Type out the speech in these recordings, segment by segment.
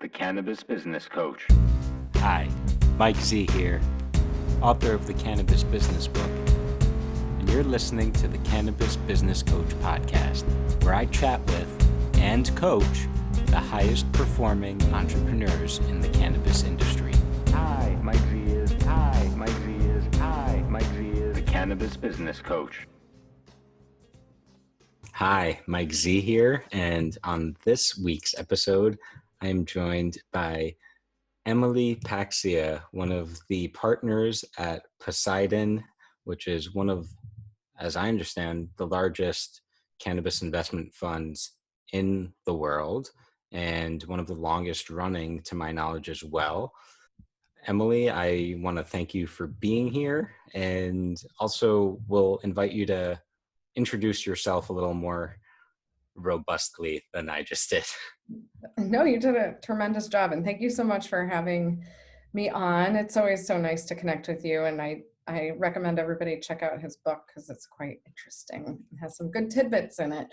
the Cannabis Business Coach. Hi, Mike Z here, author of the Cannabis Business Book, and you're listening to the Cannabis Business Coach podcast, where I chat with and coach the highest performing entrepreneurs in the cannabis industry. Hi, Mike Z is. Hi, Mike Z is. Hi, Mike Z is. The Cannabis Business Coach. Hi, Mike Z here, and on this week's episode, I am joined by Emily Paxhia, one of the partners at Poseidon, which is one of, as I understand, the largest cannabis investment funds in the world, and one of the longest running, to my knowledge, as well. Emily, I want to thank you for being here, and also will invite you to introduce yourself a little more robustly than I just did. No, you did a tremendous job, and thank you so much for having me on. It's always so nice to connect with you, and I recommend everybody check out his book because it's quite interesting. It has some good tidbits in it.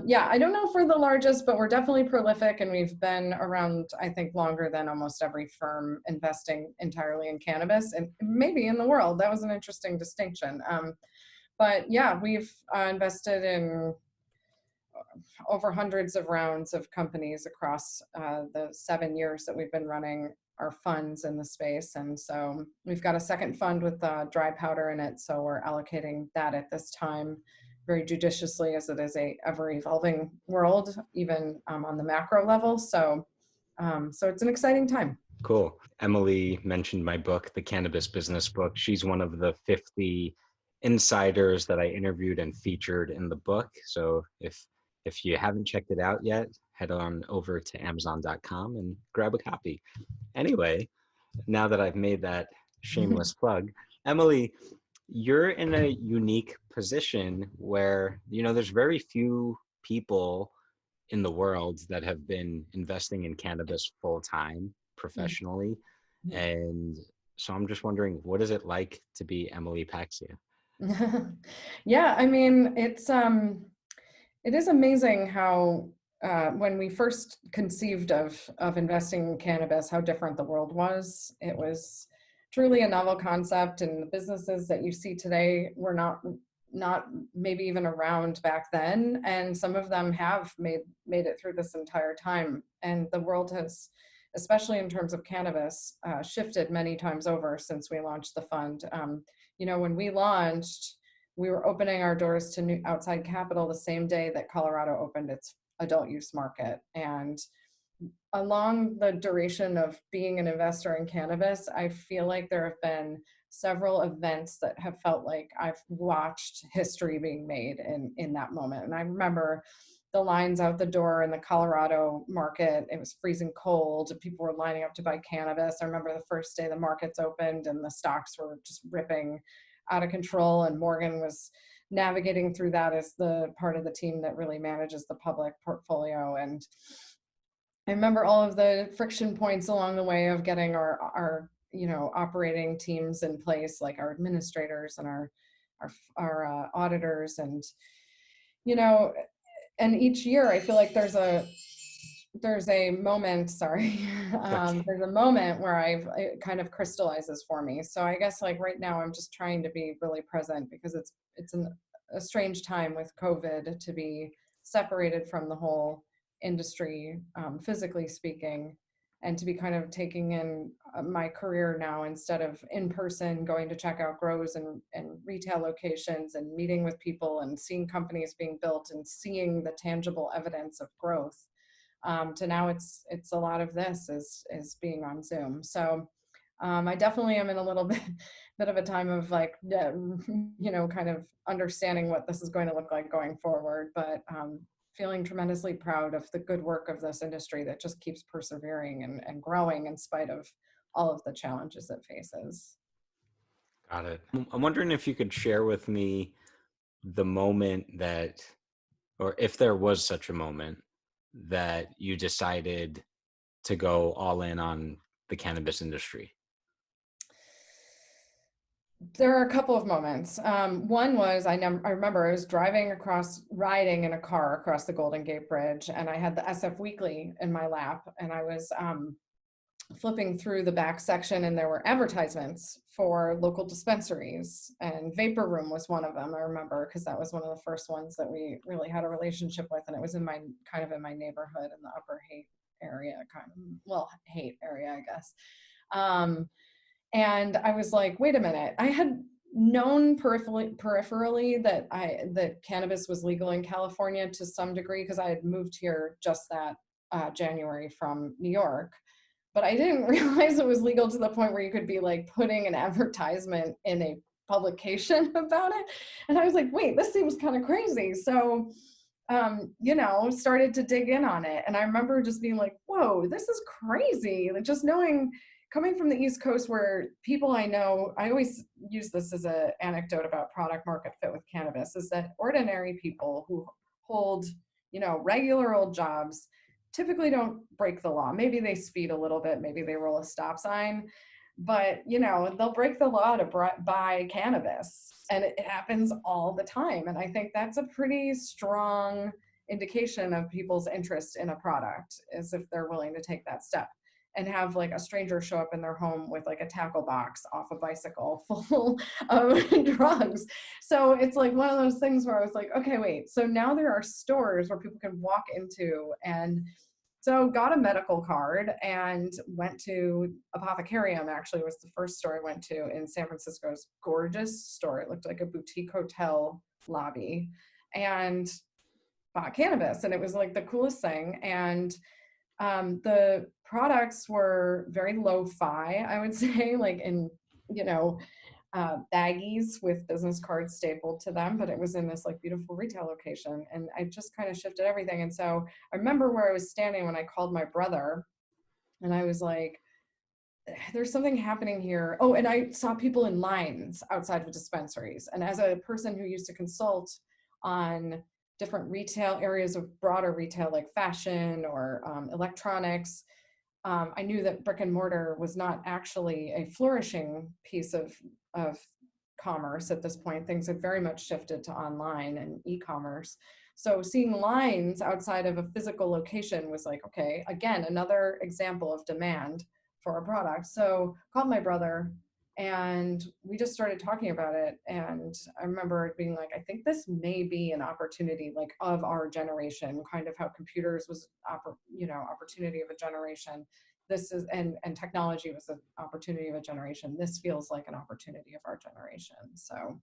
Yeah, I don't know if we're the largest, but we're definitely prolific, and we've been around, I think, longer than almost every firm investing entirely in cannabis, and maybe in the world. That was an interesting distinction. But yeah, we've invested in over hundreds of rounds of companies across the 7 years that we've been running our funds in the space. And so we've got a second fund with dry powder in it. So we're allocating that at this time very judiciously, as it is a ever evolving world, even on the macro level. So it's an exciting time. Cool. Emily mentioned my book, The Cannabis Business Book. She's one of the 50 insiders that I interviewed and featured in the book. So if you haven't checked it out yet, head on over to Amazon.com and grab a copy. Anyway, now that I've made that shameless plug, Emily, you're in a unique position where, there's very few people in the world that have been investing in cannabis full time professionally. Mm-hmm. And so I'm just wondering, what is it like to be Emily Paxhia? Yeah, I mean, it is amazing how when we first conceived of investing in cannabis, how different the world was. It was truly a novel concept, and the businesses that you see today were not maybe even around back then, and some of them have made it through this entire time. And the world has, especially in terms of cannabis, shifted many times over since we launched the fund. When we launched, we were opening our doors to new outside capital the same day that Colorado opened its adult use market. And along the duration of being an investor in cannabis, I feel like there have been several events that have felt like I've watched history being made in that moment. And I remember the lines out the door in the Colorado market. It was freezing cold. People were lining up to buy cannabis. I remember the first day the markets opened and the stocks were just ripping out of control. And Morgan was navigating through that as the part of the team that really manages the public portfolio. And I remember all of the friction points along the way of getting our operating teams in place, like our administrators and our auditors. And, and each year I feel like there's a moment, there's a moment where it kind of crystallizes for me. So I guess like right now I'm just trying to be really present, because it's a strange time with COVID to be separated from the whole industry, physically speaking, and to be kind of taking in my career now, instead of in person going to check out grows and retail locations and meeting with people and seeing companies being built and seeing the tangible evidence of growth. To now it's a lot of this is being on Zoom. So I definitely am in a little bit of a time of like, kind of understanding what this is going to look like going forward, but feeling tremendously proud of the good work of this industry that just keeps persevering and growing in spite of all of the challenges it faces. Got it. I'm wondering if you could share with me the moment that, or if there was such a moment, that you decided to go all in on the cannabis industry. There are a couple of moments. One was I remember I was riding in a car across the Golden Gate Bridge, and I had the SF Weekly in my lap, and I was flipping through the back section, and there were advertisements for local dispensaries, and Vapor Room was one of them. I remember because that was one of the first ones that we really had a relationship with, and it was in my neighborhood in the Upper Haight area, Haight area, I guess. And I was like, wait a minute. I had known peripherally that cannabis was legal in California to some degree because I had moved here just that January from New York. But I didn't realize it was legal to the point where you could be like putting an advertisement in a publication about it. And I was like, wait, this seems kind of crazy. So, started to dig in on it. And I remember just being like, whoa, this is crazy. Like just coming from the East Coast where people I know, I always use this as an anecdote about product market fit with cannabis, is that ordinary people who hold, regular old jobs typically don't break the law. Maybe they speed a little bit, maybe they roll a stop sign, but they'll break the law to buy cannabis, and it happens all the time. And I think that's a pretty strong indication of people's interest in a product, is if they're willing to take that step and have like a stranger show up in their home with like a tackle box off a bicycle full of drugs. So it's like one of those things where I was like, okay, wait, so now there are stores where people can walk into. And so got a medical card and went to Apothecarium, actually was the first store I went to in San Francisco's gorgeous store. It looked like a boutique hotel lobby, and bought cannabis. And it was like the coolest thing. And the products were very lo-fi, I would say, like in, baggies with business cards stapled to them, but it was in this like beautiful retail location. And I just kind of shifted everything. And so I remember where I was standing when I called my brother, and I was like, there's something happening here. Oh, and I saw people in lines outside of dispensaries. And as a person who used to consult on different retail areas of broader retail, like fashion or electronics, I knew that brick and mortar was not actually a flourishing piece of commerce at this point. Things had very much shifted to online and e-commerce. So seeing lines outside of a physical location was like, okay, again, another example of demand for a product. So called my brother, and we just started talking about it. And I remember it being like, I think this may be an opportunity like of our generation, kind of how computers was, opportunity of a generation. This is, and technology was an opportunity of a generation. This feels like an opportunity of our generation. So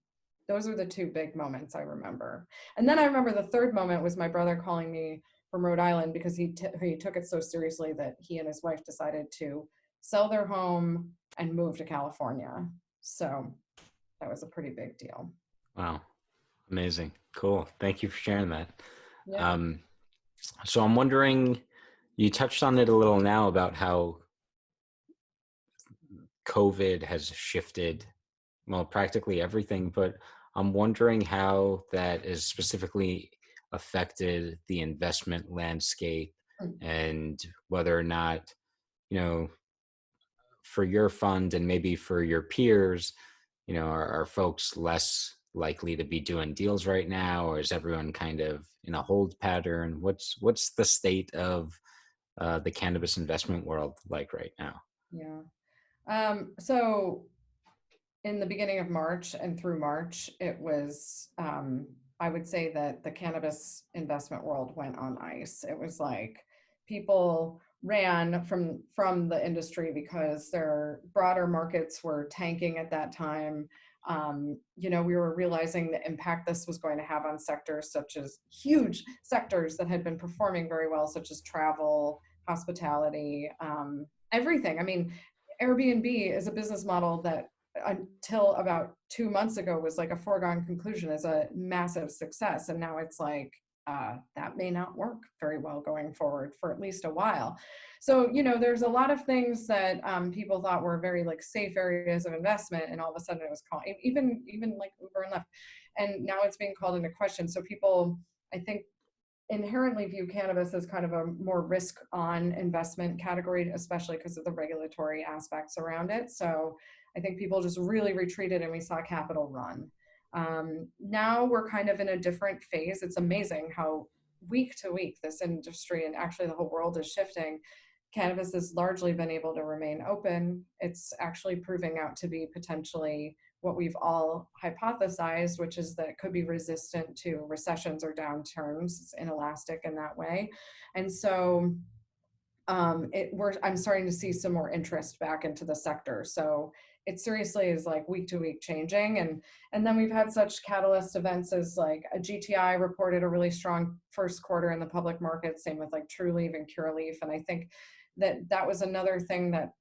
those are the two big moments I remember. And then I remember the third moment was my brother calling me from Rhode Island because he took it so seriously that he and his wife decided to sell their home and move to California. So that was a pretty big deal. Wow. Amazing. Cool. Thank you for sharing that. Yeah. So I'm wondering, you touched on it a little now about how COVID has shifted, well, practically everything, but I'm wondering how that has specifically affected the investment landscape, and whether or not, for your fund and maybe for your peers, are folks less likely to be doing deals right now, or is everyone kind of in a hold pattern? What's the state of the cannabis investment world like right now? Yeah. So in the beginning of March and through March, it was, I would say that the cannabis investment world went on ice. It was like people ran from the industry because their broader markets were tanking at that time. We were realizing the impact this was going to have on sectors such as huge sectors that had been performing very well, such as travel, hospitality, everything. I mean, Airbnb is a business model that until about 2 months ago was like a foregone conclusion as a massive success. And now it's like, that may not work very well going forward for at least a while. So, there's a lot of things that people thought were very like safe areas of investment, and all of a sudden it was called, even like Uber and Lyft, and now it's being called into question. So people, I think, inherently view cannabis as kind of a more risk-on investment category, especially because of the regulatory aspects around it. So I think people just really retreated and we saw capital run. Now we're kind of in a different phase. It's amazing how week to week this industry and actually the whole world is shifting. Cannabis has largely been able to remain open. It's actually proving out to be potentially what we've all hypothesized, which is that it could be resistant to recessions or downturns. It's inelastic in that way. And so I'm starting to see some more interest back into the sector. So it seriously is like week to week changing. And then we've had such catalyst events as like a GTI reported a really strong first quarter in the public market, same with like Trulieve and Curaleaf. And I think that was another thing that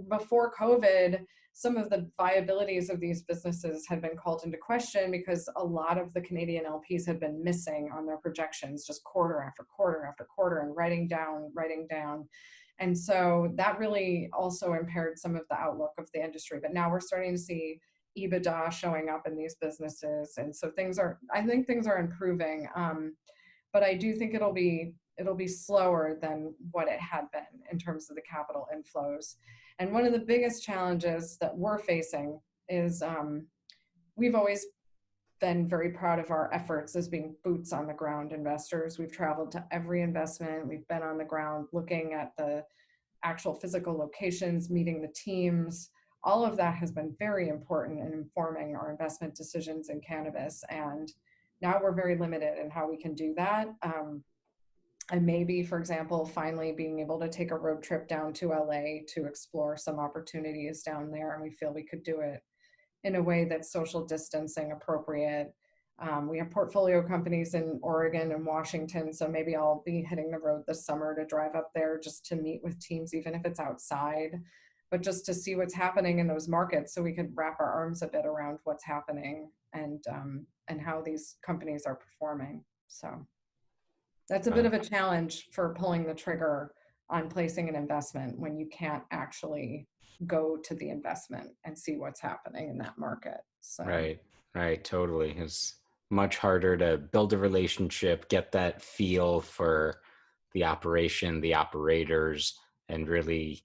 before COVID, some of the viabilities of these businesses had been called into question because a lot of the Canadian LPs had been missing on their projections, just quarter after quarter after quarter, and writing down. And so that really also impaired some of the outlook of the industry. But now we're starting to see EBITDA showing up in these businesses. And so I think things are improving. But I do think it'll be slower than what it had been in terms of the capital inflows. And one of the biggest challenges that we're facing is we've always been very proud of our efforts as being boots on the ground investors. We've traveled to every investment. We've been on the ground looking at the actual physical locations, meeting the teams. All of that has been very important in informing our investment decisions in cannabis. And now we're very limited in how we can do that. And maybe, for example, finally being able to take a road trip down to LA to explore some opportunities down there. And we feel we could do it in a way that's social distancing appropriate. We have portfolio companies in Oregon and Washington, so maybe I'll be hitting the road this summer to drive up there just to meet with teams, even if it's outside, but just to see what's happening in those markets so we could wrap our arms a bit around what's happening and how these companies are performing. So that's a bit of a challenge for pulling the trigger on placing an investment when you can't actually go to the investment and see what's happening in that market. So. Right, totally. It's much harder to build a relationship, get that feel for the operation, the operators, and really,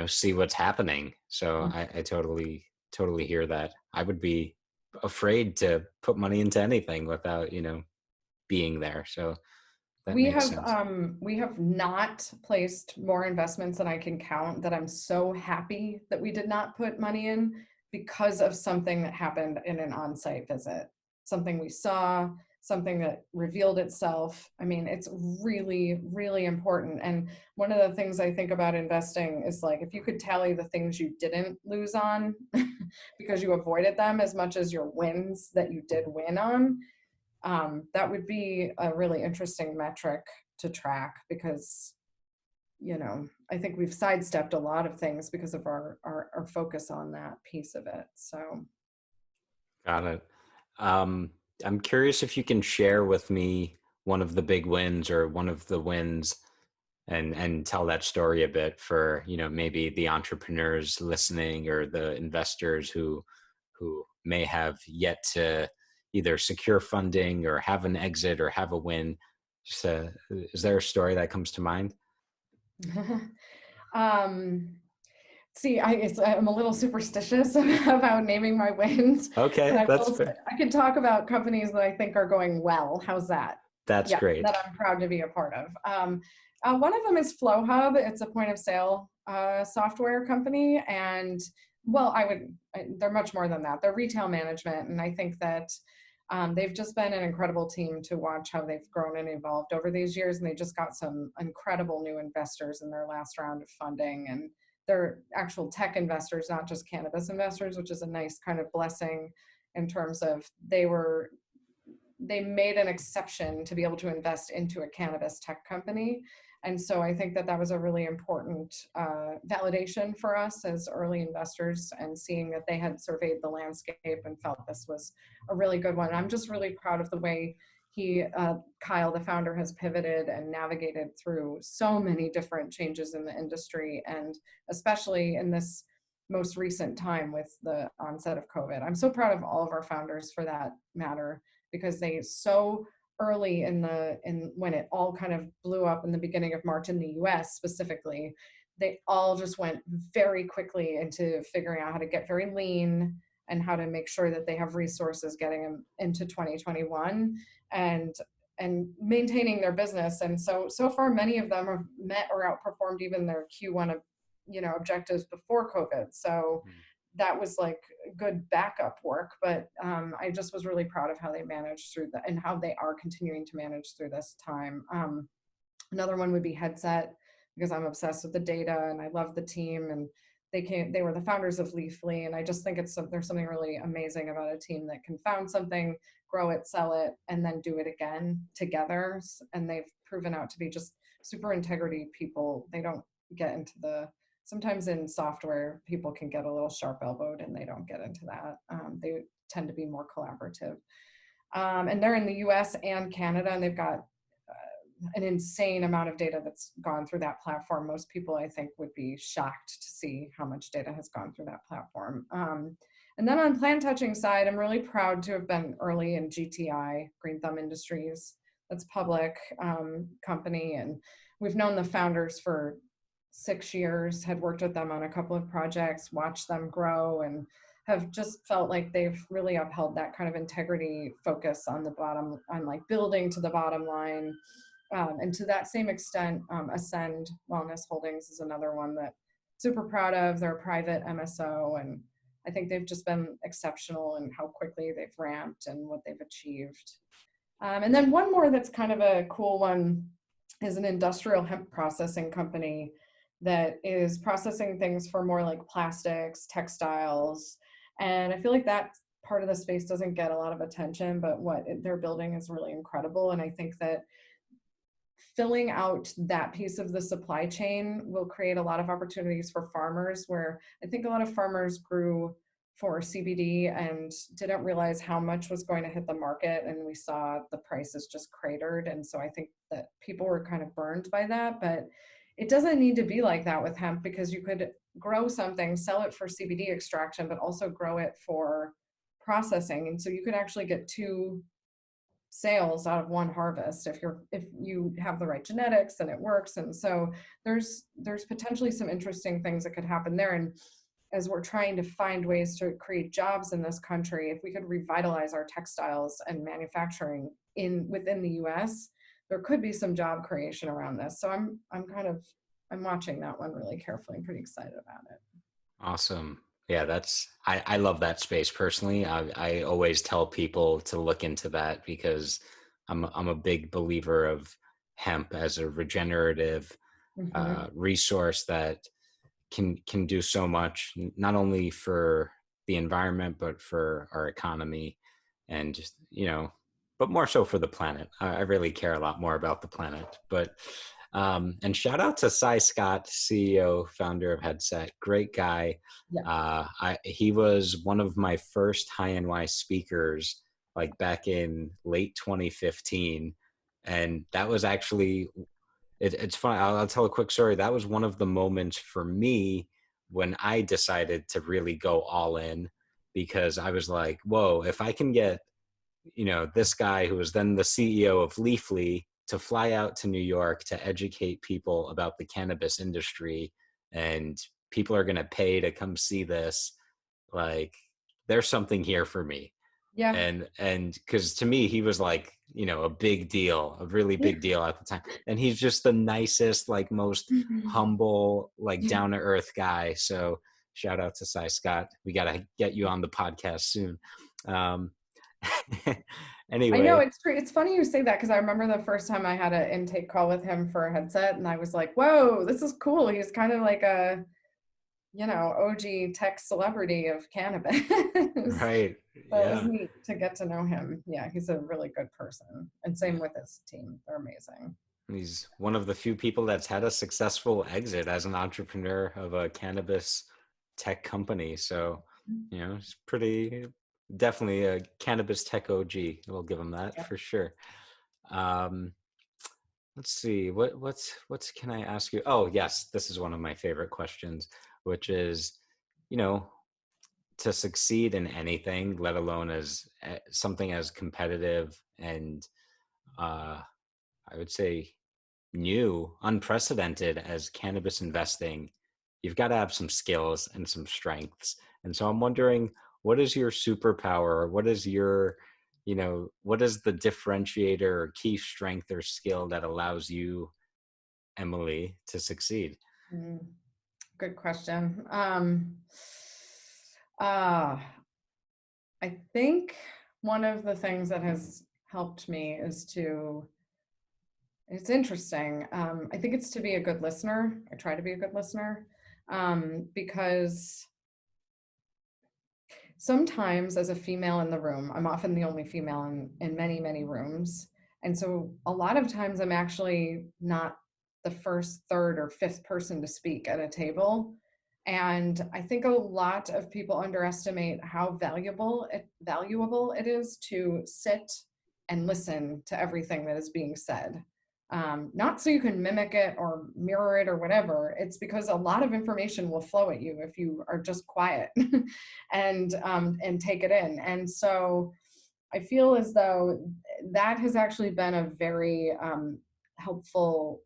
see what's happening. So I totally hear that. I would be afraid to put money into anything without, being there. So that makes sense. We have not placed more investments than I can count that I'm so happy that we did not put money in because of something that happened in an on-site visit, something we saw, something that revealed itself. I mean, it's really, really important. And one of the things I think about investing is like, if you could tally the things you didn't lose on because you avoided them as much as your wins that you did win on, that would be a really interesting metric to track because, I think we've sidestepped a lot of things because of our focus on that piece of it. So. Got it. I'm curious if you can share with me one of the big wins or one of the wins and tell that story a bit for, maybe the entrepreneurs listening or the investors who may have yet to either secure funding or have an exit or have a win. Is there a story that comes to mind? See, I'm a little superstitious about naming my wins. Okay, that's fair. I can talk about companies that I think are going well. How's that? That's great. That I'm proud to be a part of. One of them is FlowHub. It's a point of sale software company. And they're much more than that. They're retail management. And I think that they've just been an incredible team to watch how they've grown and evolved over these years. And they just got some incredible new investors in their last round of funding. And they're actual tech investors, not just cannabis investors, which is a nice kind of blessing in terms of they made an exception to be able to invest into a cannabis tech company. And so I think that was a really important validation for us as early investors, and seeing that they had surveyed the landscape and felt this was a really good one. And I'm just really proud of the way Kyle, the founder, has pivoted and navigated through so many different changes in the industry, and especially in this most recent time with the onset of COVID. I'm so proud of all of our founders for that matter, because they so early in when it all kind of blew up in the beginning of March in the US specifically, they all just went very quickly into figuring out how to get very lean and how to make sure that they have resources getting them into 2021 and maintaining their business. And so far many of them have met or outperformed even their Q1 objectives before COVID. So that was like good backup work, but I just was really proud of how they managed through that and how they are continuing to manage through this time. Another one would be Headset, because I'm obsessed with the data and I love the team, and they were the founders of Leafly, and I just think there's something really amazing about a team that can found something, grow it, sell it, and then do it again together. And they've proven out to be just super integrity people. They don't get into sometimes in software, people can get a little sharp elbowed and they don't get into that. They tend to be more collaborative. And they're in the US and Canada, and they've got an insane amount of data that's gone through that platform. Most people, I think, would be shocked to see how much data has gone through that platform. And then on plant touching side, I'm really proud to have been early in GTI, Green Thumb Industries. That's public company, and we've known the founders for 6 years, had worked with them on a couple of projects, watched them grow, and have just felt like they've really upheld that kind of integrity focus on the bottom, on like building to the bottom line. And to that same extent, Ascend Wellness Holdings is another one that super proud of. They're a private MSO, and I think they've just been exceptional in how quickly they've ramped and what they've achieved. And then one more that's kind of a cool one is an industrial hemp processing company that is processing things for more like plastics, textiles. And I feel like that part of the space doesn't get a lot of attention, but what they're building is really incredible. And I think that filling out that piece of the supply chain will create a lot of opportunities for farmers, where I think a lot of farmers grew for CBD and didn't realize how much was going to hit the market, and we saw the prices just cratered. And so I think that people were kind of burned by that, but it doesn't need to be like that with hemp, because you could grow something, sell it for CBD extraction, but also grow it for processing. And so you could actually get two sales out of one harvest if you have the right genetics and it works. And so there's potentially some interesting things that could happen there. And as we're trying to find ways to create jobs in this country, if we could revitalize our textiles and manufacturing within the US, there could be some job creation around this. So I'm watching that one really carefully. I'm pretty excited about it. Awesome. Yeah, I love that space personally. I always tell people to look into that, because I'm a big believer of hemp as a regenerative resource that can do so much, not only for the environment, but for our economy, and just, but more so for the planet. I really care a lot more about the planet. But and shout out to Cy Scott, CEO, founder of Headset. Great guy. Yeah. He was one of my first High NY speakers, like back in late 2015. And that was actually, it's funny. I'll tell a quick story. That was one of the moments for me when I decided to really go all in, because I was like, whoa, if I can get, this guy who was then the CEO of Leafly to fly out to New York to educate people about the cannabis industry, and people are going to pay to come see this, like, there's something here for me. Yeah. And because to me, he was like, a big deal, a really big deal at the time. And he's just the nicest, like most humble, like down to earth guy. So shout out to Cy Scott. We got to get you on the podcast soon. Anyway, I know it's funny you say that, because I remember the first time I had an intake call with him for a Headset, and I was like, whoa, this is cool. He's kind of like a OG tech celebrity of cannabis. Right. So it was neat to get to know him. Yeah, he's a really good person, and same with his team. They're amazing. He's one of the few people that's had a successful exit as an entrepreneur of a cannabis tech company. So it's definitely a cannabis tech OG. We'll give him that for sure. Let's see, what's can I ask you? Oh yes, this is one of my favorite questions, which is, to succeed in anything, let alone as something as competitive and I would say, new, unprecedented as cannabis investing, you've got to have some skills and some strengths. And so I'm wondering, what is your superpower? What is your, what is the differentiator or key strength or skill that allows you, Emily, to succeed? Mm, good question. Uh, I think one of the things that has helped me is it's interesting. I think it's to be a good listener. I try to be a good listener, because sometimes as a female in the room, I'm often the only female in many, many rooms. And so a lot of times I'm actually not the first, third, or fifth person to speak at a table. And I think a lot of people underestimate how valuable it is to sit and listen to everything that is being said. Not so you can mimic it or mirror it or whatever. It's because a lot of information will flow at you if you are just quiet and take it in. And so I feel as though that has actually been a very helpful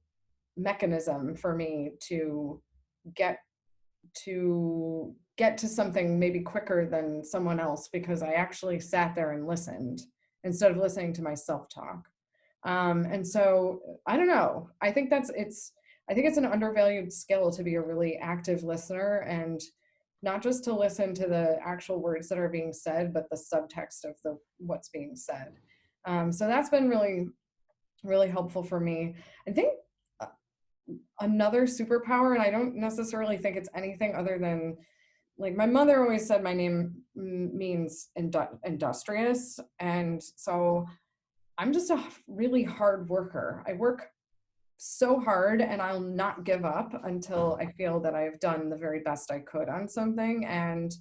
mechanism for me to get get to something maybe quicker than someone else, because I actually sat there and listened instead of listening to myself talk. And so I don't know. I think I think it's an undervalued skill to be a really active listener, and not just to listen to the actual words that are being said, but the subtext of what's being said. So that's been really, really helpful for me. I think uh, another superpower, and I don't necessarily think it's anything other than, like, my mother always said my name means industrious. And so I'm just a really hard worker. I work so hard and I'll not give up until I feel that I've done the very best I could on something. And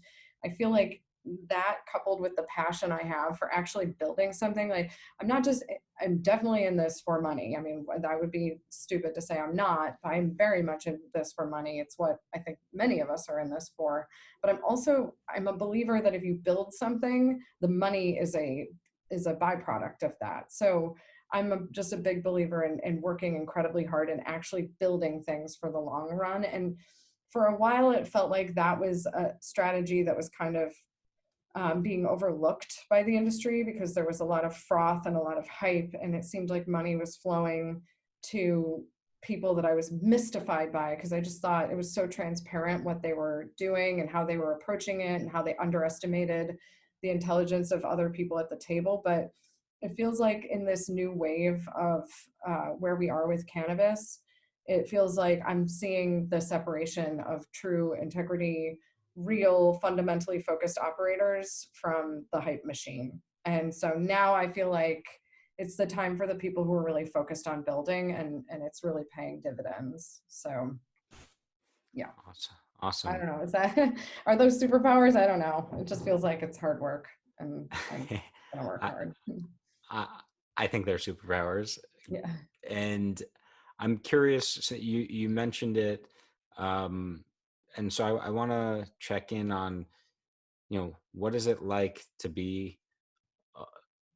I feel like that, coupled with the passion I have for actually building something, like, I'm definitely in this for money. I mean, that would be stupid to say I'm not, but I'm very much in this for money. It's what I think many of us are in this for. But I'm a believer that if you build something, the money is a byproduct of that. So just a big believer in working incredibly hard and actually building things for the long run. And for a while, it felt like that was a strategy that was kind of being overlooked by the industry, because there was a lot of froth and a lot of hype, and it seemed like money was flowing to people that I was mystified by, because I just thought it was so transparent what they were doing and how they were approaching it and how they underestimated the intelligence of other people at the table. But it feels like in this new wave of where we are with cannabis, it feels like I'm seeing the separation of true integrity, real fundamentally focused operators from the hype machine. And so now I feel like it's the time for the people who are really focused on building, and it's really paying dividends. So yeah. Awesome. I don't know. Is that are those superpowers? I don't know. It just feels like it's hard work, and I'm gonna work hard. I think they're superpowers. Yeah. And I'm curious, so you mentioned it, and so I want to check in on, what is it like to be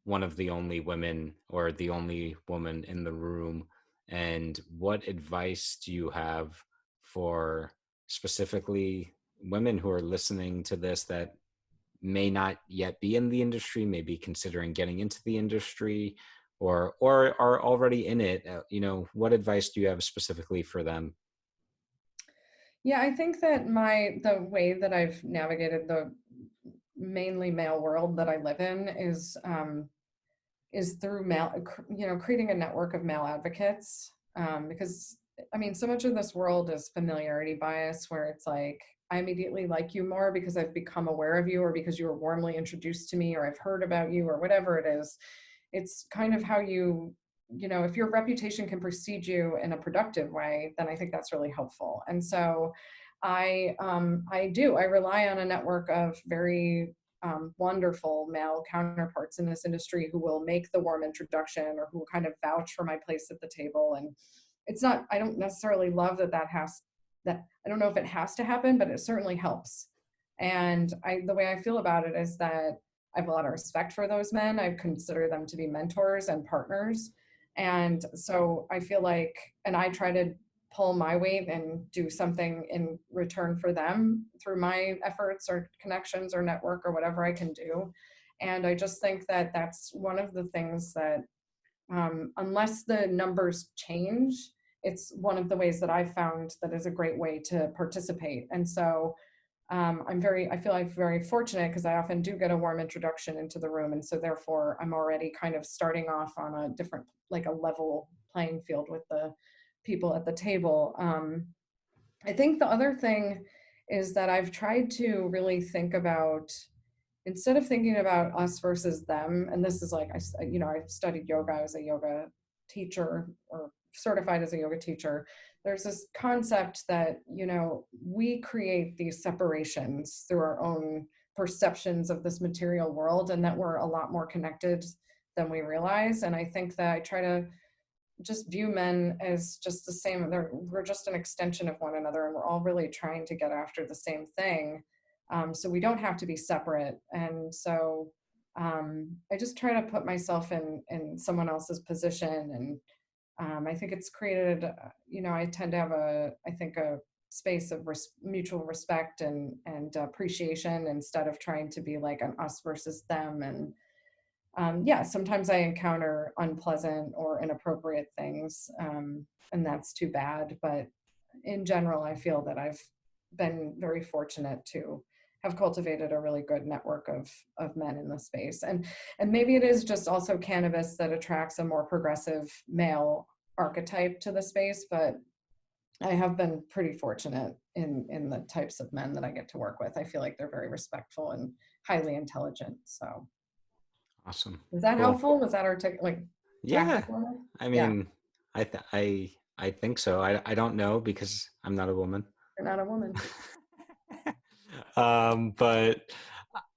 one of the only women or the only woman in the room, and what advice do you have for specifically women who are listening to this that may not yet be in the industry, may be considering getting into the industry, or are already in it? What advice do you have specifically for them? Yeah, I think that the way that I've navigated the mainly male world that I live in is through creating a network of male advocates. Because I mean, so much of this world is familiarity bias, where it's like, I immediately like you more because I've become aware of you, or because you were warmly introduced to me, or I've heard about you, or whatever it is. It's kind of how if your reputation can precede you in a productive way, then I think that's really helpful. And so I rely on a network of very wonderful male counterparts in this industry who will make the warm introduction, or who will kind of vouch for my place at the table. And I don't necessarily love that I don't know if it has to happen, but it certainly helps. And the way I feel about it is that I have a lot of respect for those men. I consider them to be mentors and partners. And so I feel like, and I try to pull my weight and do something in return for them through my efforts or connections or network or whatever I can do. And I just think that that's one of the things that, unless the numbers change, it's one of the ways that I've found that is a great way to participate. And so I feel like very fortunate because I often do get a warm introduction into the room. And so therefore I'm already kind of starting off on a different, like a level playing field with the people at the table. I think the other thing is that I've tried to really think about, instead of thinking about us versus them, and this is like, I studied yoga, I was a yoga teacher or certified as a yoga teacher. There's this concept that, we create these separations through our own perceptions of this material world, and that we're a lot more connected than we realize. And I think that I try to just view men as just the same. We're just an extension of one another, and we're all really trying to get after the same thing. So we don't have to be separate. And so I just try to put myself in someone else's position. And I think it's created, I tend to have a space of mutual respect and appreciation, instead of trying to be like an us versus them. And sometimes I encounter unpleasant or inappropriate things, and that's too bad. But in general, I feel that I've been very fortunate to have cultivated a really good network of men in the space. And maybe it is just also cannabis that attracts a more progressive male archetype to the space, but I have been pretty fortunate in the types of men that I get to work with. I feel like they're very respectful and highly intelligent. So Awesome. is that Cool. helpful? Was that Yeah. tactful enough? I mean, I think so. I don't know because I'm not a woman. You're not a woman. But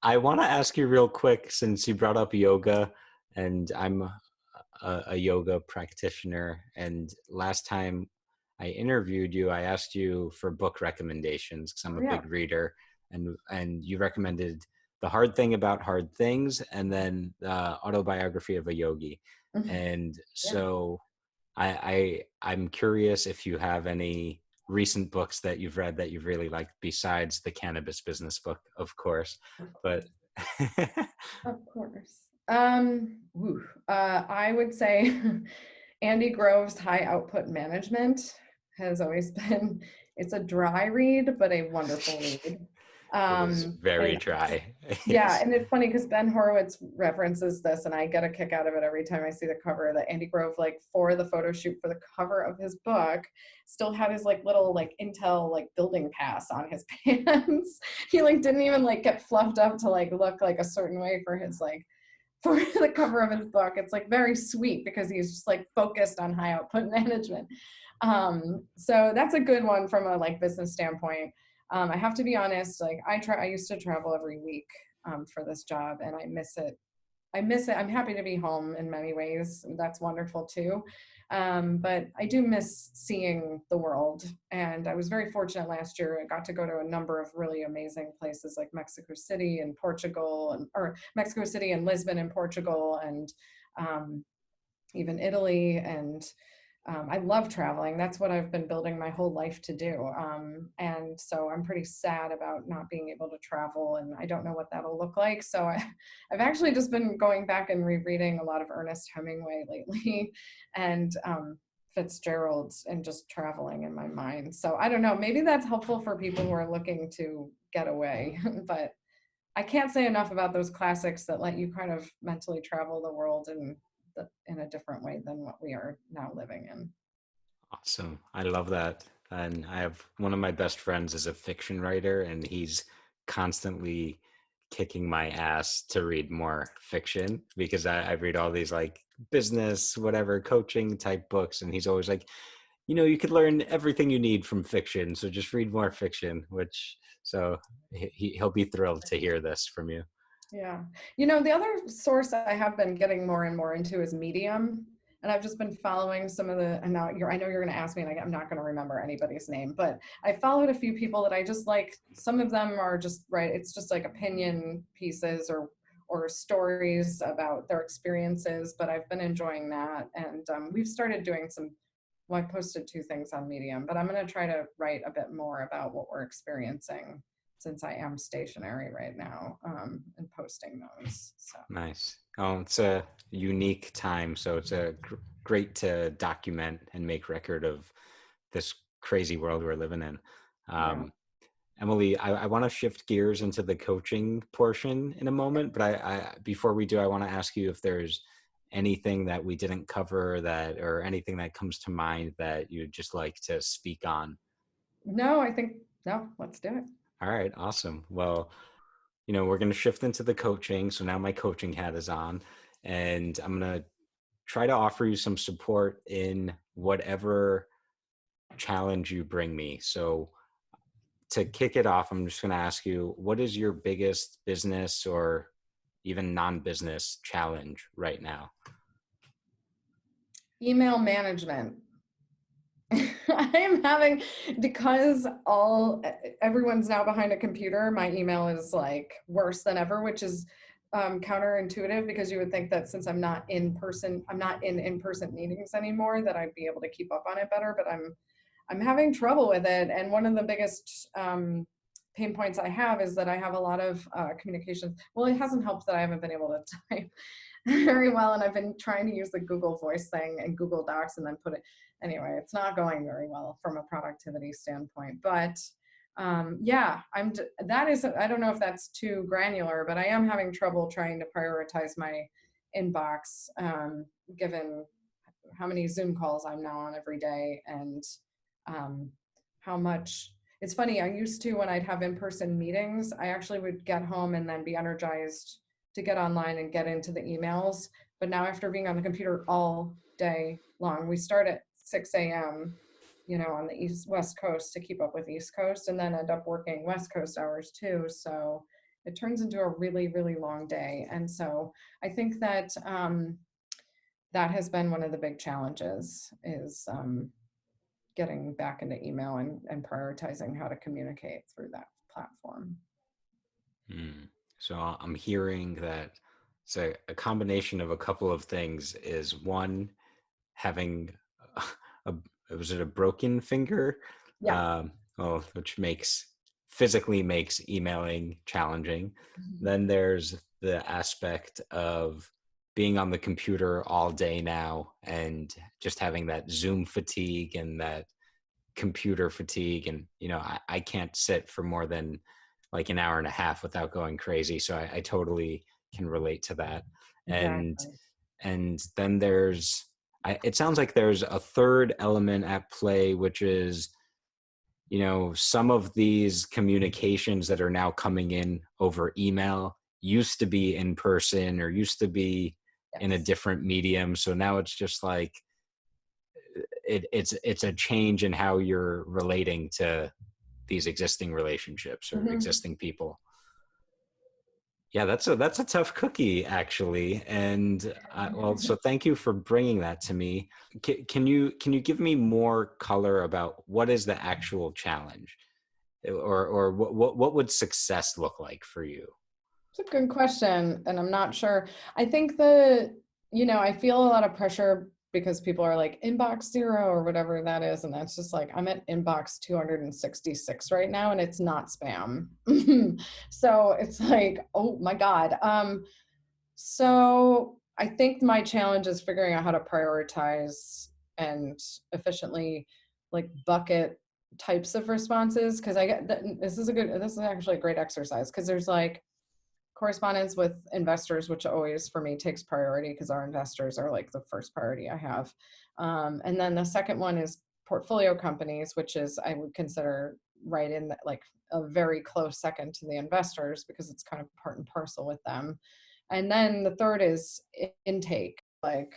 I want to ask you real quick, since you brought up yoga, and I'm a yoga practitioner. And last time I interviewed you, I asked you for book recommendations because I'm a big reader, and you recommended The Hard Thing About Hard Things and then the Autobiography of a Yogi. And so I'm curious if you have any recent books that you've read that you've really liked, besides the Cannabis Business book, of course. But Of course. I would say Andy Grove's High Output Management has always been, it's a dry read, but a wonderful read. It is very dry. Yeah, and it's funny because Ben Horowitz references this, and I get a kick out of it every time I see the cover, that Andy Grove, like for the photo shoot for the cover of his book, still had his like little like Intel like building pass on his pants. He like didn't even like get fluffed up to like look like a certain way for his like for the cover of his book. It's like very sweet because he's just like focused on high output management. So that's a good one from a like business standpoint. I have to be honest, like I used to travel every week for this job, and I miss it. I'm happy to be home in many ways. That's wonderful too. But I do miss seeing the world. And I was very fortunate last year. I got to go to a number of really amazing places like Mexico City and Portugal, or Mexico City and Lisbon in Portugal, and even Italy. And I love traveling. That's what I've been building my whole life to do. And so I'm pretty sad about not being able to travel, and I don't know what that'll look like. So I've actually just been going back and rereading a lot of Ernest Hemingway lately, and Fitzgerald, and just traveling in my mind. So I don't know, maybe that's helpful for people who are looking to get away, but I can't say enough about those classics that let you kind of mentally travel the world in a different way than what we are now living in. Awesome. I love that. And I have one of my best friends is a fiction writer, and he's constantly kicking my ass to read more fiction because I read all these like business, whatever, coaching type books. And he's always like, you could learn everything you need from fiction. So just read more fiction, so he'll be thrilled to hear this from you. Yeah. The other source I have been getting more and more into is Medium. And I've just been following some of the, and now I know you're going to ask me, and I'm not going to remember anybody's name, but I followed a few people that I just like. Some of them are just, right, it's just like opinion pieces or or stories about their experiences, but I've been enjoying that. And we've started doing well, I posted 2 things on Medium, but I'm going to try to write a bit more about what we're experiencing since I am stationary right now, and posting those. So Nice. Oh, it's a unique time, so it's great to document and make record of this crazy world we're living in. yeah. Emily, I want to shift gears into the coaching portion in a moment, but I before we do, I want to ask you if there's anything that we didn't cover that, or anything that comes to mind that you'd just like to speak on. No, let's do it. All right, awesome. Well, we're going to shift into the coaching. So now my coaching hat is on, and I'm going to try to offer you some support in whatever challenge you bring me. So to kick it off, I'm just going to ask you, what is your biggest business or even non-business challenge right now? Email management. I am having, because everyone's now behind a computer, my email is like worse than ever, which is counterintuitive, because you would think that since I'm not in in-person meetings anymore, that I'd be able to keep up on it better, but I'm having trouble with it. And one of the biggest pain points I have is that I have a lot of communications. Well, it hasn't helped that I haven't been able to type very well, and I've been trying to use the Google Voice thing and Google Docs and then put it, anyway, it's not going very well from a productivity standpoint. But yeah, I don't know if that's too granular, but I am having trouble trying to prioritize my inbox, given how many Zoom calls I'm now on every day, and how much. It's funny, I used to, when I'd have in-person meetings, I actually would get home and then be energized to get online and get into the emails. But now, after being on the computer all day long, we start at 6 a.m., on the West Coast to keep up with East Coast, and then end up working West Coast hours too. So it turns into a really, really long day. And so I think that that has been one of the big challenges, is getting back into email and prioritizing how to communicate through that platform. So I'm hearing that it's a combination of a couple of things. Is one, having was it a broken finger? Yeah. Well, which physically makes emailing challenging. Then there's the aspect of being on the computer all day now and just having that Zoom fatigue and that computer fatigue. And, I can't sit for more than like an hour and a half without going crazy. So I totally can relate to that. Exactly. And then it sounds like there's a third element at play, which is, some of these communications that are now coming in over email used to be in person or used to be in a different medium. So now it's just like, it's a change in how you're relating to these existing relationships or existing people. Yeah, that's a tough cookie, actually. And so thank you for bringing that to me. Can you give me more color about what is the actual challenge, or what would success look like for you? It's a good question, and I'm not sure. I think I feel a lot of pressure because people are like inbox 0 or whatever that is, and that's just like, I'm at inbox 266 right now, and it's not spam. So it's like, oh my God. So I think my challenge is figuring out how to prioritize and efficiently like bucket types of responses, because this is actually a great exercise, because there's like correspondence with investors, which always for me takes priority, because our investors are like the first priority I have. And then the second one is portfolio companies, which is, I would consider right in like a very close second to the investors, because it's kind of part and parcel with them. And then the third is intake, like,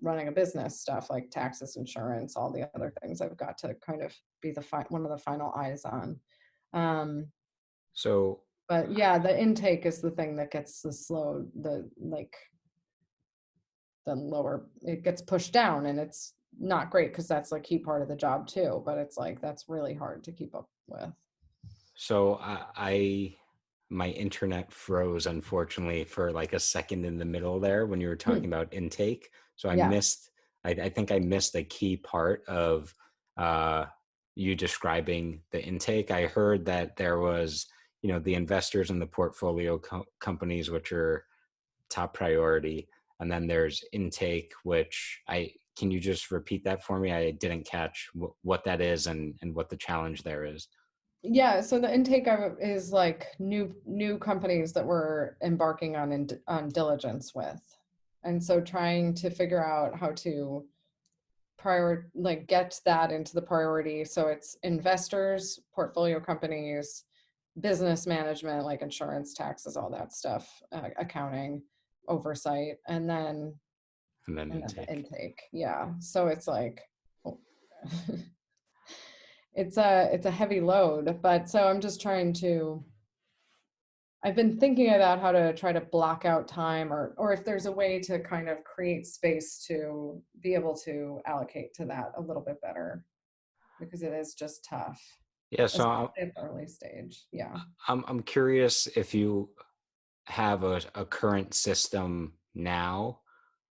running a business stuff like taxes, insurance, all the other things I've got to kind of be one of the final eyes on. But yeah, the intake is the thing that gets the lower, it gets pushed down, and it's not great because that's a key part of the job too, but it's like, that's really hard to keep up with. So I my internet froze, unfortunately, for like a second in the middle there when you were talking Hmm. about intake. So I Yeah. missed, I think I missed a key part of uh, you describing the intake. I heard that there was, the investors and the portfolio companies, which are top priority. And then there's intake, which can you just repeat that for me? I didn't catch what that is and what the challenge there is. Yeah, so the intake is like new companies that we're embarking on diligence with. And so trying to figure out how to get that into the priority. So it's investors, portfolio companies, business management, like insurance, taxes, all that stuff, accounting, oversight, And then and then the intake. intake. Yeah. So it's like, oh, it's a heavy load, but so I'm just trying to, I've been thinking about how to try to block out time, or if there's a way to kind of create space to be able to allocate to that a little bit better, because it is just tough, Yeah, so especially at the early stage. Yeah. I'm curious if you have a current system now,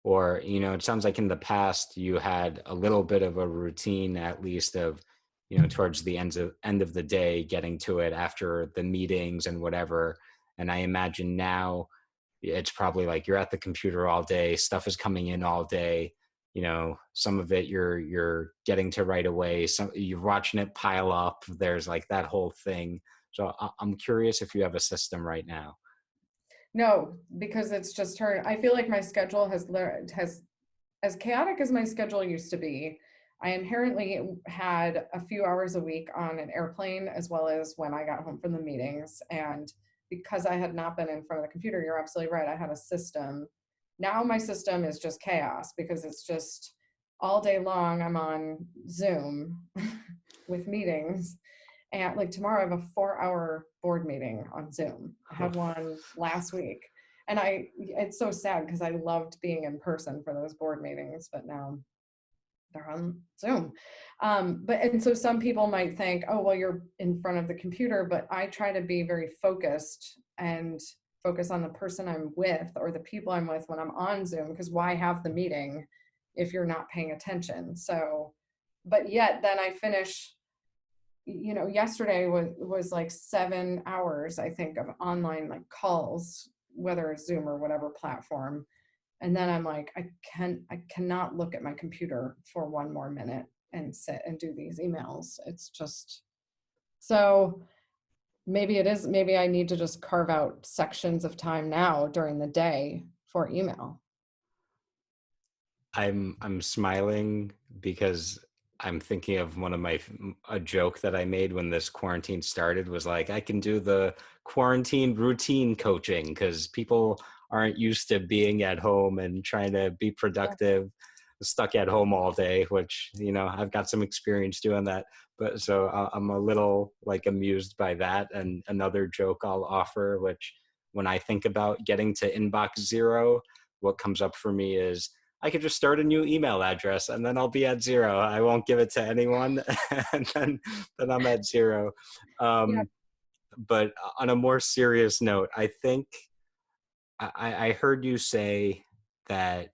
or it sounds like in the past you had a little bit of a routine, at least of towards the end of the day, getting to it after the meetings and whatever. And I imagine now it's probably like you're at the computer all day, stuff is coming in all day, some of it you're getting to right away, some you're watching it pile up, there's like that whole thing. So I'm curious if you have a system right now. No, because it's just her. I feel like my schedule has as chaotic as my schedule used to be. I inherently had a few hours a week on an airplane, as well as when I got home from the meetings. And because I had not been in front of the computer, you're absolutely right. I had a system. Now my system is just chaos because it's just all day long I'm on Zoom with meetings. And like tomorrow, I have a 4-hour board meeting on Zoom. I Oh, had one last week. And it's so sad because I loved being in person for those board meetings, but now they're on Zoom. And so some people might think, oh, well, you're in front of the computer, but I try to be very focused and focus on the person I'm with or the people I'm with when I'm on Zoom, because why have the meeting if you're not paying attention? So, but yet then I finish, yesterday was like 7 hours, I think, of online like calls, whether it's Zoom or whatever platform. And then I'm like, I cannot look at my computer for one more minute and sit and do these emails. It's just, so maybe I need to just carve out sections of time now during the day for email. I'm smiling because I'm thinking of a joke that I made when this quarantine started, was like, I can do the quarantine routine coaching because people aren't used to being at home and trying to be productive, stuck at home all day, which, I've got some experience doing that. But so I'm a little like amused by that. And another joke I'll offer, which when I think about getting to inbox zero, what comes up for me is, I could just start a new email address and then I'll be at zero. I won't give it to anyone, and then I'm at zero. Yeah. But on a more serious note, I think I heard you say that,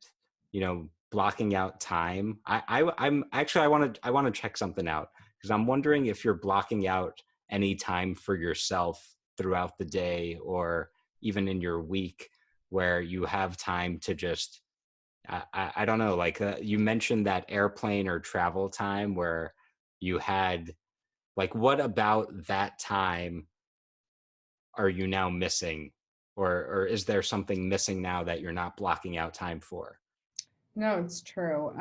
blocking out time. I'm actually, I want to check something out, because I'm wondering if you're blocking out any time for yourself throughout the day or even in your week where you have time to just, I don't know, like you mentioned that airplane or travel time where you had, like, what about that time are you now missing? Or is there something missing now that you're not blocking out time for? No, it's true.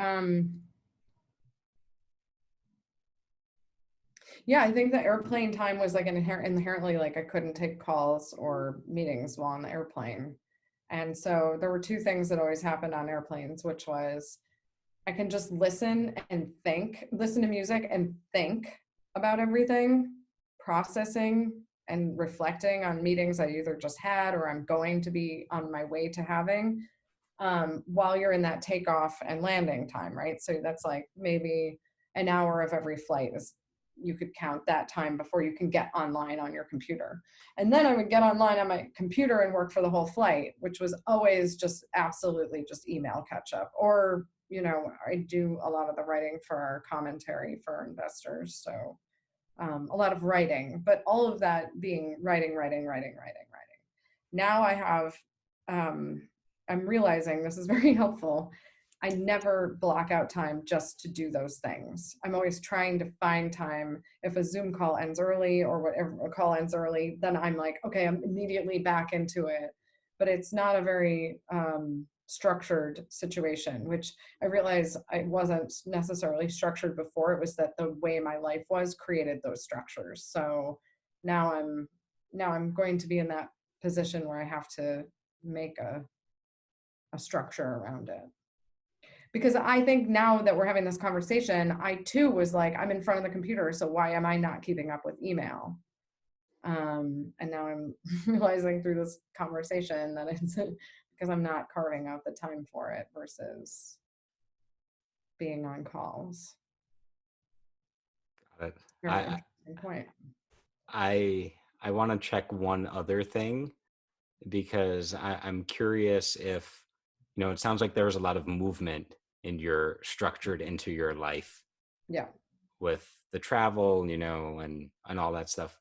Yeah, I think the airplane time was like inherently like I couldn't take calls or meetings while on the airplane. And so there were two things that always happened on airplanes, which was I can just listen to music and think about everything, processing and reflecting on meetings I either just had or I'm going to be on my way to having, while you're in that takeoff and landing time, right? So that's like maybe an hour of every flight is you could count that time before you can get online on your computer. And then I would get online on my computer and work for the whole flight, which was always just absolutely just email catch up. Or, I do a lot of the writing for our commentary for our investors. So a lot of writing, but all of that being writing. Now I have, I'm realizing this is very helpful. I never block out time just to do those things. I'm always trying to find time. If a Zoom call ends early or whatever, a call ends early, then I'm like, okay, I'm immediately back into it. But it's not a very structured situation, which I realized I wasn't necessarily structured before. It was that the way my life was created those structures. So now I'm going to be in that position where I have to make a structure around it. Because I think now that we're having this conversation, I too was like, I'm in front of the computer, so why am I not keeping up with email? And now I'm realizing through this conversation that it's because I'm not carving out the time for it versus being on calls. Got it. Very interesting point. I want to check one other thing because I'm curious if, it sounds like there was a lot of movement structured into your life. Yeah. With the travel, and all that stuff.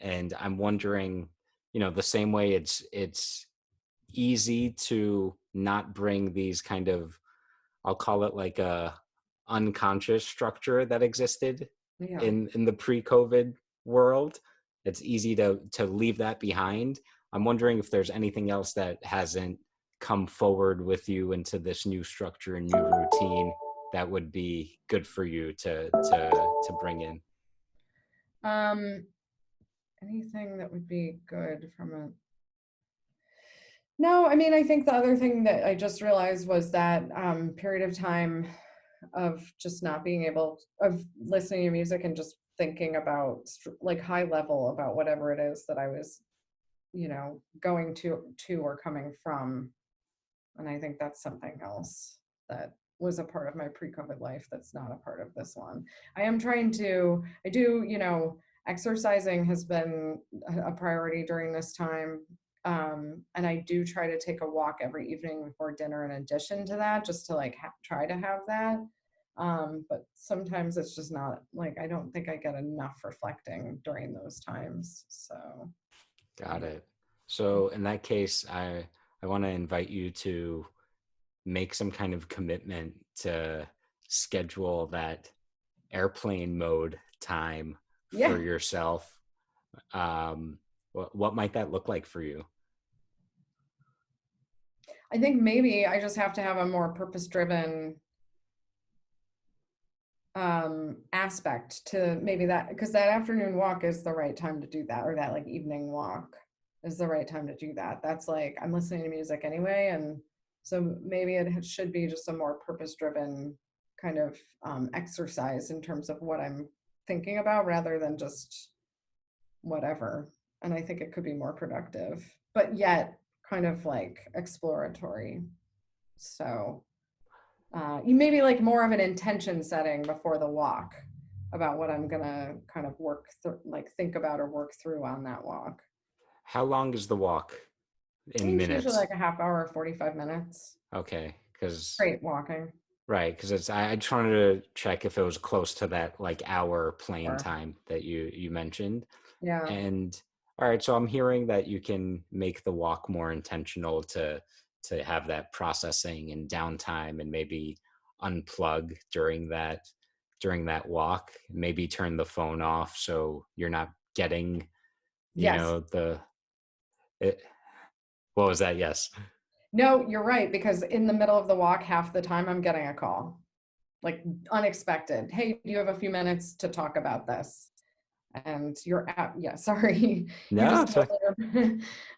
And I'm wondering, the same way it's easy to not bring these kind of, I'll call it like a unconscious structure that existed in the pre-COVID world. It's easy to leave that behind. I'm wondering if there's anything else that hasn't come forward with you into this new structure and new routine that would be good for you to bring in. Anything that would be good from a... No, I mean, I think the other thing that I just realized was that period of time of just not being able of listening to music and just thinking about like high level about whatever it is that I was, going to or coming from. And I think that's something else that was a part of my pre-COVID life that's not a part of this one. I do, exercising has been a priority during this time. And I do try to take a walk every evening before dinner in addition to that, just to like try to have that. But sometimes it's just not like, I don't think I get enough reflecting during those times. So. Got it. So in that case, I want to invite you to make some kind of commitment to schedule that airplane mode time for yourself. What might that look like for you? I think maybe I just have to have a more purpose-driven aspect to maybe that, because that afternoon walk is the right time to do that, or that like evening walk is the right time to do that. That's like, I'm listening to music anyway. And so maybe it should be just a more purpose-driven kind of exercise in terms of what I'm thinking about rather than just whatever. And I think it could be more productive, but yet kind of like exploratory. So you maybe like more of an intention setting before the walk about what I'm gonna kind of think about or work through on that walk. How long is the walk in minutes? Usually like a half hour, 45 minutes. Okay, because great walking. Right, because I just wanted to check if it was close to that like hour plane time that you mentioned. Yeah. And all right, so I'm hearing that you can make the walk more intentional to have that processing and downtime, and maybe unplug during that walk. Maybe turn the phone off so you're not getting, what was that? Yes. No, you're right, because in the middle of the walk, half the time I'm getting a call, like unexpected. Hey, do you have a few minutes to talk about this? And you're sorry. No,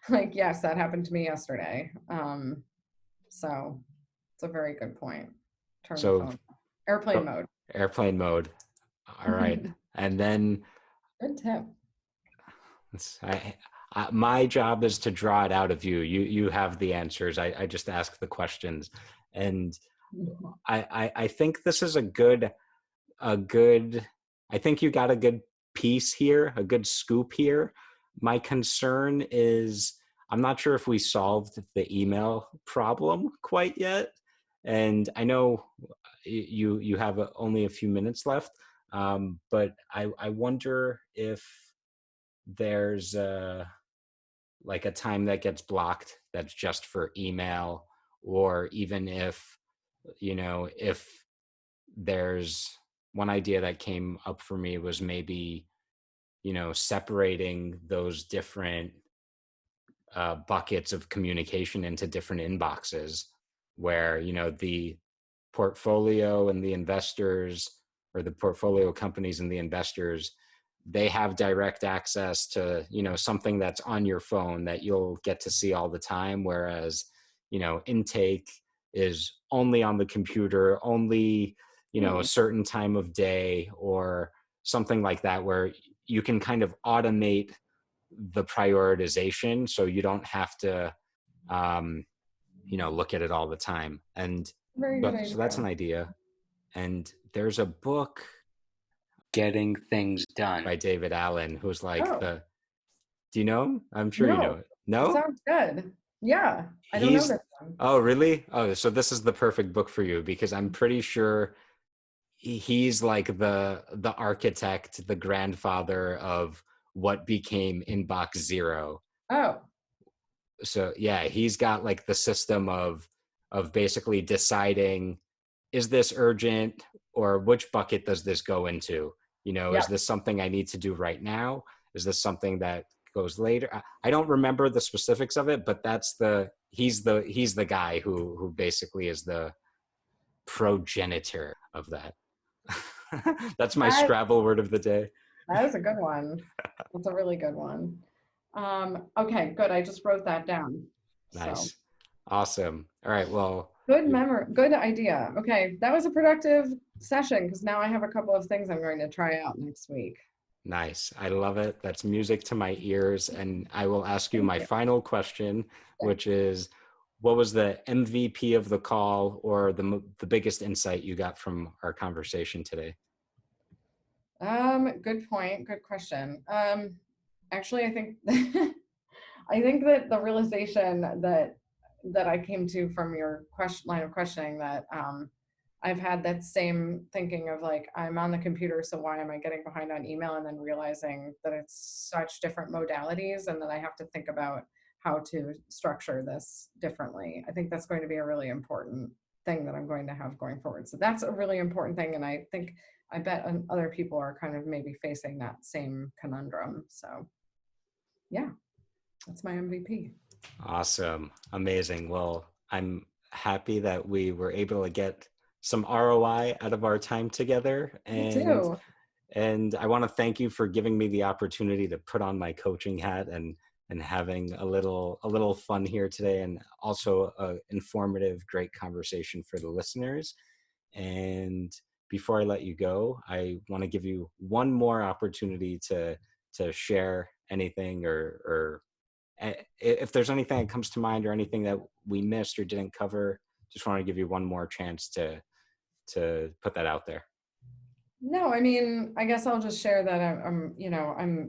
like, yes, that happened to me yesterday. So it's a very good point. Turn the phone off. Airplane mode. Airplane mode. All right. And then good tip. My job is to draw it out of you. You have the answers. I just ask the questions. And I think this is a good I think you got a good piece here, a good scoop here. My concern is I'm not sure if we solved the email problem quite yet. And I know you have only a few minutes left, but I wonder if there's like a time that gets blocked that's just for email, or even if there's one idea that came up for me was maybe separating those different buckets of communication into different inboxes, where the portfolio and the investors, or the portfolio companies and the investors, they have direct access to something that's on your phone that you'll get to see all the time, whereas intake is only on the computer, only a certain time of day, or something like that, where you can kind of automate the prioritization so you don't have to look at it all the time. And Very good idea. so that's an idea. And there's a book, Getting Things Done, by David Allen, who's like do you know him? I'm sure you know it. No? Sounds good. Yeah. I don't know this one. Oh, really? Oh, so this is the perfect book for you, because I'm pretty sure he's like the architect, the grandfather of what became Inbox Zero. Oh. So yeah, he's got like the system of basically deciding, is this urgent, or which bucket does this go into? Is this something I need to do right now? Is this something that goes later? I don't remember the specifics of it, but he's the guy who basically is the progenitor of that. That's my Scrabble word of the day. That is a good one. That's a really good one. Okay, good. I just wrote that down. Nice. So. Awesome. All right. Well, good idea. Okay. That was a productive session, because now I have a couple of things I'm going to try out next week. Nice. I love it. That's music to my ears. And I will ask you my final question, which is, what was the MVP of the call, or the biggest insight you got from our conversation today? Good point. Good question. Actually, I think that the realization that I came to from your line of questioning, that I've had that same thinking of like, I'm on the computer, so why am I getting behind on email? And then realizing that it's such different modalities, and that I have to think about how to structure this differently. I think that's going to be a really important thing that I'm going to have going forward. So that's a really important thing. And I bet other people are kind of maybe facing that same conundrum. So yeah, that's my MVP. Awesome. Amazing. Well, I'm happy that we were able to get some ROI out of our time together. Me too. And I want to thank you for giving me the opportunity to put on my coaching hat and having a little fun here today, and also an informative, great conversation for the listeners. And before I let you go, I want to give you one more opportunity to share anything, or if there's anything that comes to mind, or anything that we missed or didn't cover. Just want to give you one more chance to put that out there. No, I mean, I guess I'll just share that I'm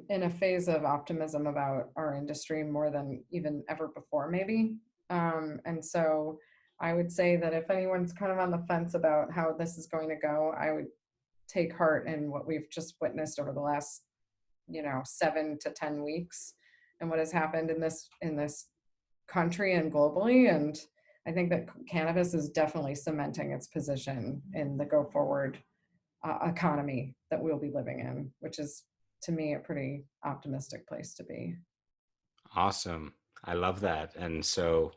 in a phase of optimism about our industry more than even ever before, maybe. And so I would say that if anyone's kind of on the fence about how this is going to go, I would take heart in what we've just witnessed over the last, 7 to 10 weeks, and what has happened in this country and globally. And I think that cannabis is definitely cementing its position in the go forward economy that we'll be living in, which is, to me, a pretty optimistic place to be. Awesome. I love that. And so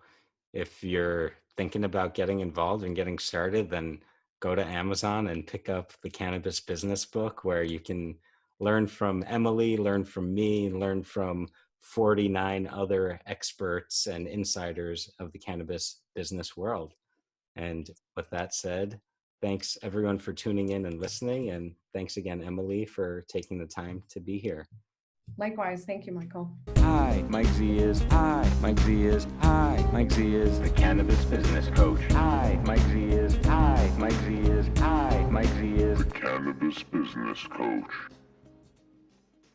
if you're thinking about getting involved and getting started, then go to Amazon and pick up the Cannabis Business Book, where you can learn from Emily, learn from me, learn from 49 other experts and insiders of the cannabis business world. And with that said, thanks everyone for tuning in and listening. And thanks again, Emily, for taking the time to be here. Likewise. Thank you, Michael. Hi, Mike Z is. Hi, Mike Z is. Hi, Mike Z is the Cannabis Business Coach. Hi, Mike Z is. Hi, Mike Z is. Hi, Mike Z is the Cannabis Business business coach.